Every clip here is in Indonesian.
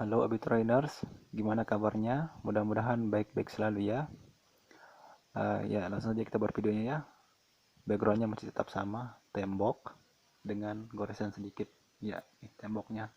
Halo Abi Trainers, gimana kabarnya? Mudah-mudahan baik-baik selalu ya. Ya, langsung saja kita buat videonya ya. Backgroundnya masih tetap sama, tembok dengan goresan sedikit. Ya, ini temboknya.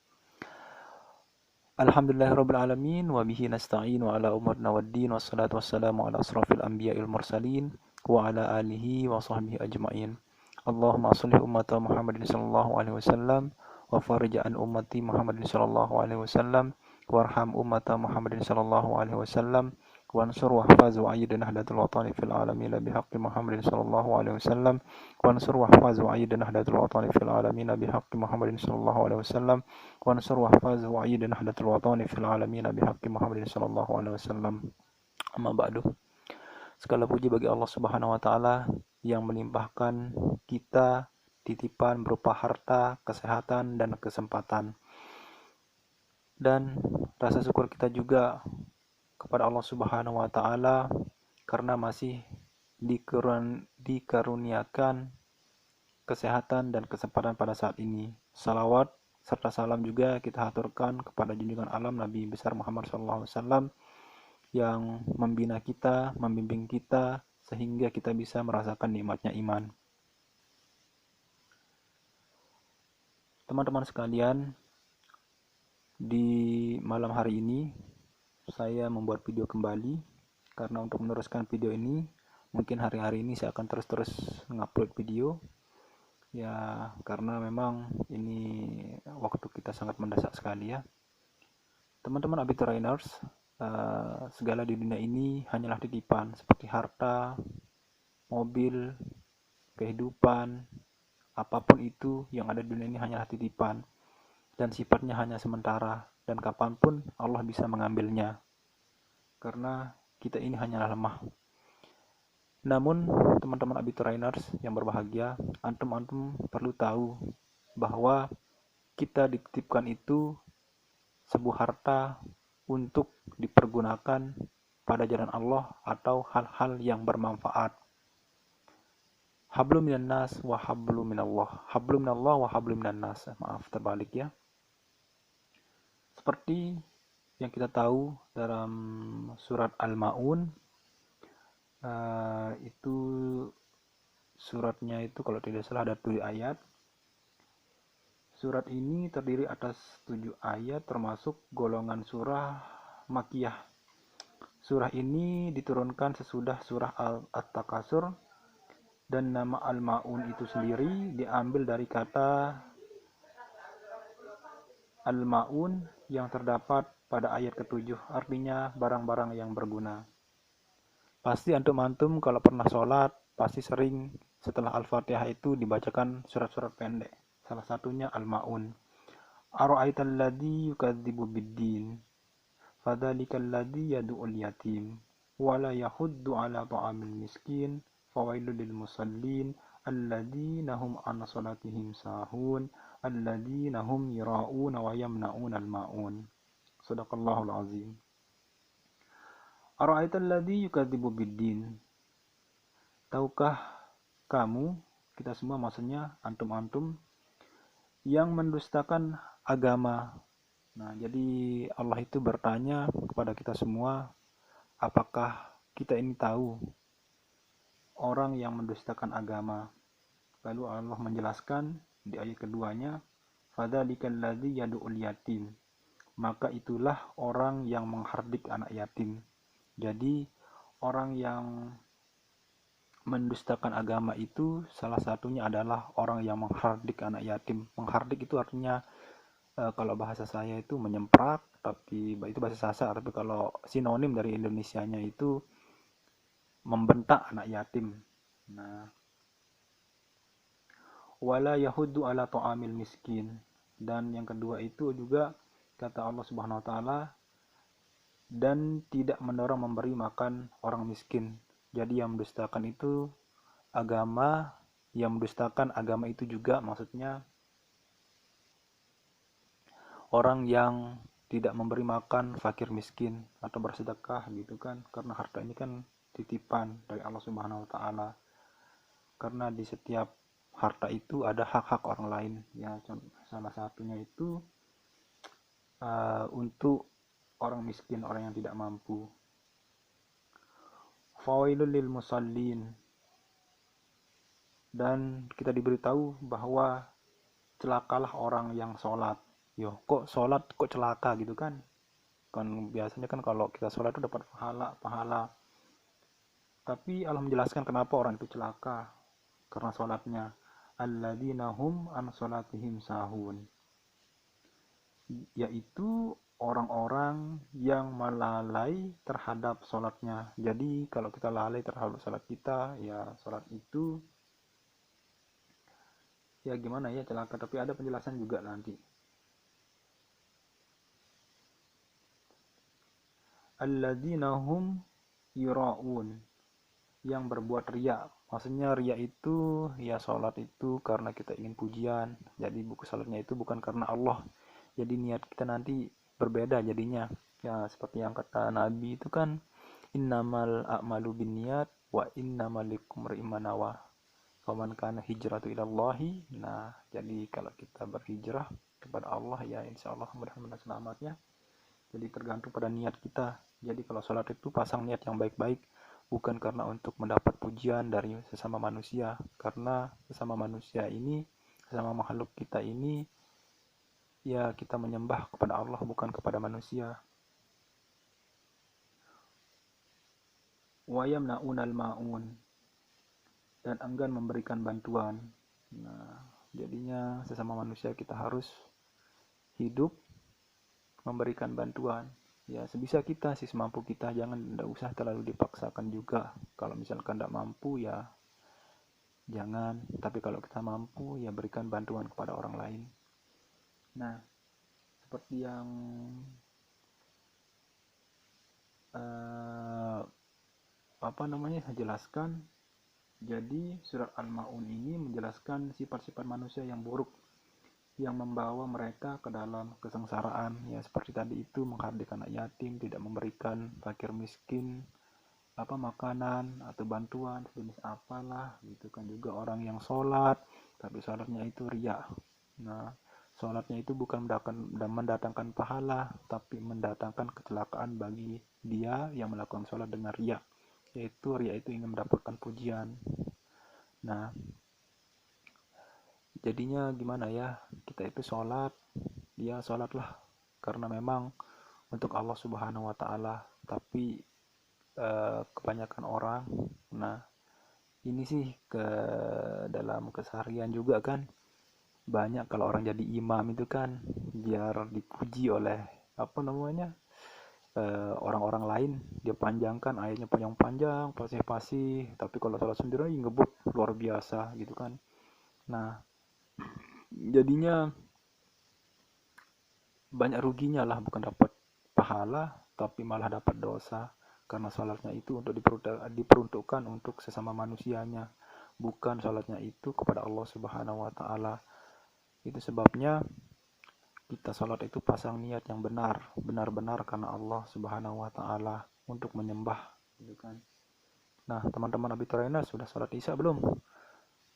Alhamdulillahirabbil alamin wa bihi nasta'in wa ala umurina waddin wassalatu wassalamu ala asrofil anbiya'il mursalin wa ala alihi wa sahbihi ajma'in. Allahumma sholli ummata Muhammadin sallallahu alaihi wasallam wa farij an ummati Muhammadin sallallahu alaihi wasallam warham ummata Muhammadin sallallahu alaihi wasallam wansur wahfaz wa ayyid nahdlatul watani fil alamin bihaqqi Muhammadin sallallahu alaihi wasallam wansur wahfaz wa ayyid nahdlatul watani fil alamin bihaqqi Muhammadin sallallahu alaihi wasallam wansur wahfaz wa ayyid nahdlatul watani fil alamin bihaqqi Muhammadin sallallahu alaihi wasallam. Amma ba'du. Segala puji bagi Allah Subhanahu wa taala yang melimpahkan kita titipan berupa harta, kesehatan dan kesempatan. Dan rasa syukur kita juga kepada Allah Subhanahu wa taala karena masih dikaruniakan kesehatan dan kesempatan pada saat ini. Salawat serta salam juga kita haturkan kepada junjungan alam Nabi besar Muhammad SAW yang membina kita, membimbing kita sehingga kita bisa merasakan nikmatnya iman. Teman-teman sekalian, di malam hari ini saya membuat video kembali karena untuk meneruskan video ini mungkin hari-hari ini saya akan terus ngupload video ya, karena memang ini waktu kita sangat mendesak sekali ya teman-teman Abi Trainers. Segala di dunia ini hanyalah titipan seperti harta, mobil, kehidupan, apapun itu yang ada di dunia ini hanyalah titipan dan sifatnya hanya sementara dan kapanpun Allah bisa mengambilnya karena kita ini hanyalah lemah. Namun teman-teman Abi Trainers yang berbahagia, antum perlu tahu bahwa kita dititipkan itu sebuah harta untuk dipergunakan pada jalan Allah atau hal-hal yang bermanfaat. Hablum minan nas wa hablum minallah. Hablum minallah wa hablum minan nas. Maaf terbalik ya. Seperti yang kita tahu dalam surat Al-Maun, itu suratnya itu kalau tidak salah ada 7 ayat. Surat ini terdiri atas 7 ayat termasuk golongan surah Makkiyah. Surah ini diturunkan sesudah surah At-Takasur dan nama Al-Maun itu sendiri diambil dari kata Al-Maun yang terdapat pada ayat ke-7, artinya barang-barang yang berguna. Pasti antum-antum kalau pernah sholat pasti sering setelah Al-Fatihah itu dibacakan surat-surat pendek. Salah satunya Al-Maun. Ara'aital ladzi yukadzibu biddin fadzalikal ladzi yad'ul yatim wa la yahuddu 'ala ta'amil miskin fawailul lil musallin alladzina hum 'an salatihim sahun alladzina hum yura'una wa yamna'unal ma'un. Shadaqallahul azim. Ara'aital ladzi yukadzibu biddin. Tahukah kamu, kita semua maksudnya antum-antum yang mendustakan agama. Nah, jadi Allah itu bertanya kepada kita semua, apakah kita ini tahu orang yang mendustakan agama? Lalu Allah menjelaskan di ayat keduanya, fadzalikal ladzi yad'ul yatim. Maka itulah orang yang menghardik anak yatim. Jadi orang yang mendustakan agama itu salah satunya adalah orang yang menghardik anak yatim. Menghardik itu artinya kalau bahasa saya itu menyemprak, tapi itu bahasa Sasak, tapi kalau sinonim dari Indonesianya itu membentak anak yatim. Nah, wala yahuddu ala ta'amil miskin. Dan yang kedua itu juga kata Allah Subhanahu wa taala, dan tidak mendorong memberi makan orang miskin. Jadi yang mendustakan itu agama, yang mendustakan agama itu juga maksudnya orang yang tidak memberi makan fakir miskin atau bersedekah gitu kan, karena harta ini kan titipan dari Allah Subhanahu wa taala. Karena di setiap harta itu ada hak-hak orang lain ya, salah satunya itu untuk orang miskin, orang yang tidak mampu. Fawailul lil musallin, dan kita diberitahu bahwa celakalah orang yang sholat. Yo, kok sholat kok celaka gitu kan? Kan biasanya kan kalau kita sholat itu dapat pahala. Tapi Allah menjelaskan kenapa orang itu celaka. Karena sholatnya. Alladzina hum an sholatihim sahun. Yaitu orang-orang yang melalai terhadap sholatnya. Jadi kalau kita lalai terhadap sholat kita, ya sholat itu ya gimana ya, celaka. Tapi ada penjelasan juga nanti. Alladzina hum yura'un, yang berbuat riya. Maksudnya riya itu ya sholat itu karena kita ingin pujian. Jadi buku sholatnya itu bukan karena Allah. Jadi niat kita nanti berbeda jadinya. Ya seperti yang kata Nabi itu kan, innamal a'malu binniyat wa innamal likumri imanawa. Faman kana hijratu ilallahi. Nah, jadi kalau kita berhijrah kepada Allah ya insya Allah mudah-mudahan selamatnya. Jadi tergantung pada niat kita. Jadi kalau sholat itu pasang niat yang baik-baik, bukan karena untuk mendapat pujian dari sesama manusia, karena sesama manusia ini, sesama makhluk kita ini, ya kita menyembah kepada Allah bukan kepada manusia. Wa yamna'unal ma'un, dan enggan memberikan bantuan. Nah, jadinya sesama manusia kita harus hidup memberikan bantuan. Ya sebisa kita sih, semampu kita, jangan, tidak usah terlalu dipaksakan juga. Kalau misalkan tidak mampu ya jangan, tapi kalau kita mampu ya berikan bantuan kepada orang lain. Nah, seperti yang saya jelaskan, jadi surat Al-Ma'un ini menjelaskan sifat-sifat manusia yang buruk yang membawa mereka ke dalam kesengsaraan, ya seperti tadi itu, menghadirkan anak yatim, tidak memberikan fakir miskin makanan atau bantuan jenis apalah gitu kan. Juga orang yang sholat tapi sholatnya itu riya. Nah, sholatnya itu bukan mendatangkan pahala, tapi mendatangkan kecelakaan bagi dia yang melakukan sholat dengan riya, yaitu riya itu ingin mendapatkan pujian. Nah, jadinya gimana ya, kita itu sholat, ya sholatlah karena memang untuk Allah Subhanahu wa Ta'ala. Tapi kebanyakan orang, nah ini sih dalam keseharian juga kan, banyak kalau orang jadi imam itu kan biar dipuji oleh orang-orang lain, dia panjangkan ayatnya, panjang-panjang, fasih-fasih, tapi kalau salah sendiri ngebut luar biasa gitu kan. Nah, jadinya banyak ruginya lah, bukan dapat pahala tapi malah dapat dosa, karena sholatnya itu untuk diperuntukkan untuk sesama manusianya, bukan sholatnya itu kepada Allah Subhanahu wa Ta'ala. Itu sebabnya kita sholat itu pasang niat yang benar-benar karena Allah Subhanahu wa Ta'ala, untuk menyembah gitu kan. Nah, teman-teman Abiturena sudah sholat isya belum?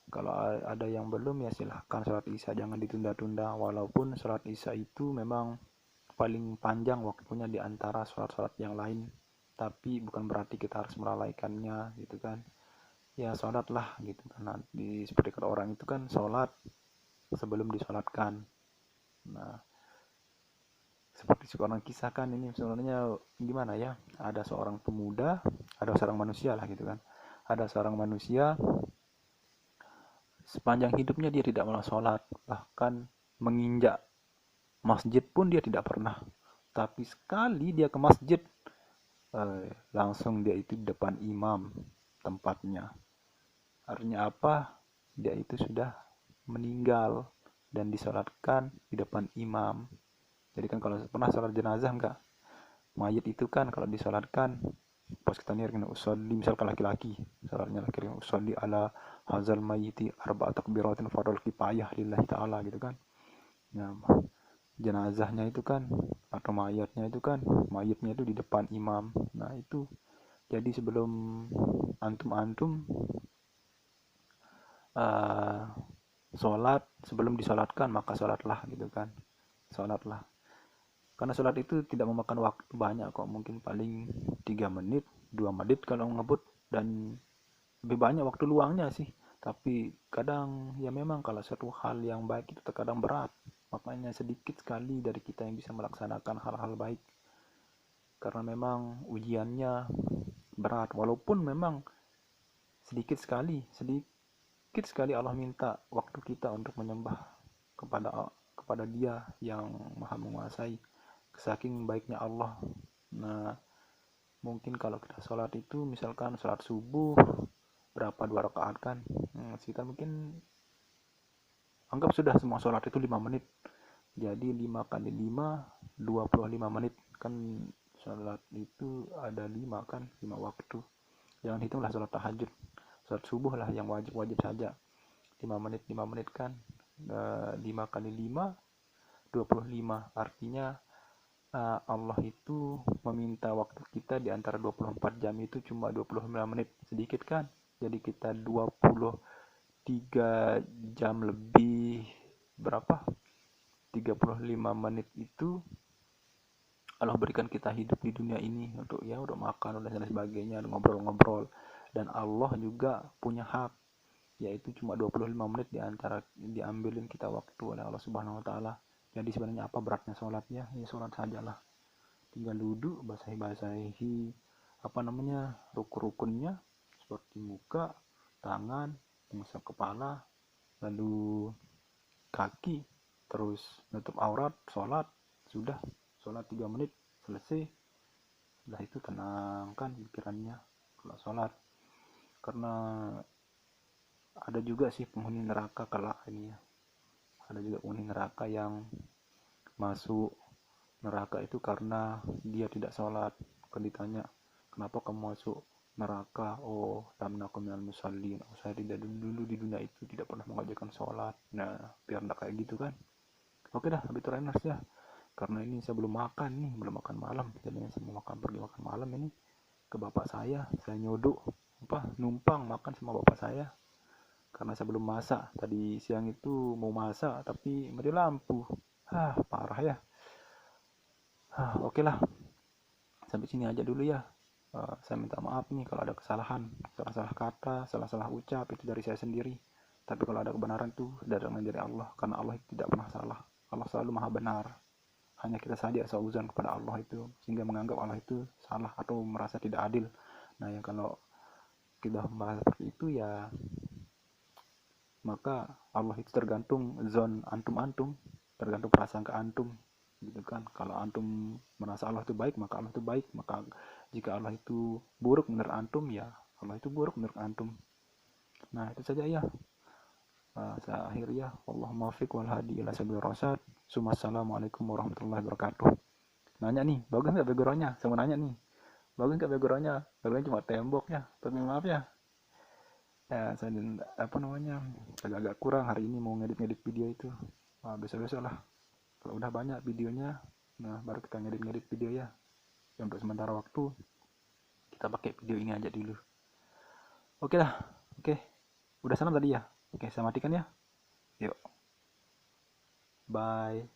Kalau ada yang belum ya silahkan sholat isya, jangan ditunda-tunda. Walaupun sholat isya itu memang paling panjang waktunya di antara sholat-sholat yang lain, tapi bukan berarti kita harus melalaikannya gitu kan. Ya sholatlah gitu kan. Seperti kata orang itu kan, sholat sebelum disolatkan. Nah, seperti seorang kisah kan, ini sebenarnya gimana ya, ada seorang pemuda, ada seorang manusia lah gitu kan. Ada seorang manusia, sepanjang hidupnya dia tidak pernah sholat, bahkan menginjak masjid pun dia tidak pernah. Tapi sekali dia ke masjid, langsung dia itu di depan imam tempatnya. Artinya apa? Dia itu sudah meninggal dan disolatkan di depan imam. Jadi kan kalau pernah sholat jenazah enggak? Mayit itu kan kalau disolatkan, pas kita niatkan usolli, misalkan laki-laki, sholatnya laki-laki, usolli ala hazal mayiti arba'at takbiratin fardul kifayah lillahi ta'ala gitu kan. Nah, jenazahnya itu kan, atau mayatnya itu kan, mayatnya itu di depan imam. Nah itu, jadi sebelum antum sholat, sebelum disolatkan maka sholatlah gitu kan, sholatlah. Karena sholat itu tidak memakan waktu banyak kok, mungkin paling 3 menit 2 menit kalau ngebut, dan lebih banyak waktu luangnya sih. Tapi kadang ya memang kalau satu hal yang baik itu terkadang berat, makanya sedikit sekali dari kita yang bisa melaksanakan hal-hal baik, karena memang ujiannya berat. Walaupun memang sedikit sekali Allah minta waktu kita untuk menyembah kepada Dia yang Maha Menguasai, saking baiknya Allah. Nah, mungkin kalau kita sholat itu misalkan sholat subuh berapa 2 rakaat kan, kita mungkin anggap sudah semua sholat itu 5 menit, jadi 5 kali 5 25 menit kan. Sholat itu ada 5 kan, 5 waktu, jangan hitunglah sholat tahajud, sholat subuh lah yang wajib saja 5 menit kan. 5 kali 5 25, artinya Allah itu meminta waktu kita di antara 24 jam itu cuma 25 menit, sedikit kan. Jadi kita 23 jam lebih berapa, 35 menit itu Allah berikan kita hidup di dunia ini untuk makan dan sebagainya, ngobrol-ngobrol. Dan Allah juga punya hak, yaitu cuma 25 menit diambilin kita waktu oleh Allah Subhanahu wa taala. Jadi sebenarnya apa beratnya sholatnya? Ya sholat sajalah. Tinggal duduk, basahi rukun-rukunnya seperti muka, tangan, mengusap kepala, lalu kaki, terus nutup aurat, sholat, sudah. Sholat 3 menit selesai. Setelah itu tenangkan pikirannya kalau sholat. Karena ada juga sih penghuni neraka kelak ini ya. Ada juga penghuni neraka yang masuk neraka itu karena dia tidak sholat. Kan ditanya, kenapa kamu masuk neraka? Oh, lam nakum minal musallin. Oh, saya tidak dulu di dunia itu tidak pernah mengajarkan sholat. Nah, biar enggak kayak gitu kan. Oke dah, habis itu Renas ya. Karena ini saya belum makan malam, jadi saya mau pergi makan malam ini ke bapak saya nyodok numpang makan sama bapak saya, karena saya belum masak. Tadi siang itu mau masak tapi mati lampu, parah ya. Oke lah, sampai sini aja dulu ya. Saya minta maaf nih kalau ada kesalahan, salah kata, salah ucap, itu dari saya sendiri. Tapi kalau ada kebenaran itu datangnya dari Allah, karena Allah itu tidak pernah salah. Allah selalu maha benar. Hanya kita saja sauzan kepada Allah itu, sehingga menganggap Allah itu salah atau merasa tidak adil. Nah, yang kalau kita merasa seperti itu ya, maka Allah itu tergantung zon antum, tergantung prasangka antum, gitu kan. Kalau antum merasa Allah itu baik, maka Allah itu baik. Maka jika Allah itu buruk menurut antum, ya Allah itu buruk menurut antum. Nah, itu saja ya. Saya akhiri ya. Allahumma fiq wal hadi ila sabil rasyad. Assalamualaikum warahmatullahi wabarakatuh. Nanya nih, bagus nggak backgroundnya? Saya mau nanya nih, bagus nggak backgroundnya? Backgroundnya cuma temboknya, tapi maaf ya. Ya, saya agak-agak kurang hari ini mau ngedit video itu. Besok-besok lah. Kalau udah banyak videonya, nah baru kita ngedit video ya. Untuk sementara waktu kita pakai video ini aja dulu. Oke lah, oke. Udah salam tadi ya? Oke, saya matikan ya. Yuk. Bye.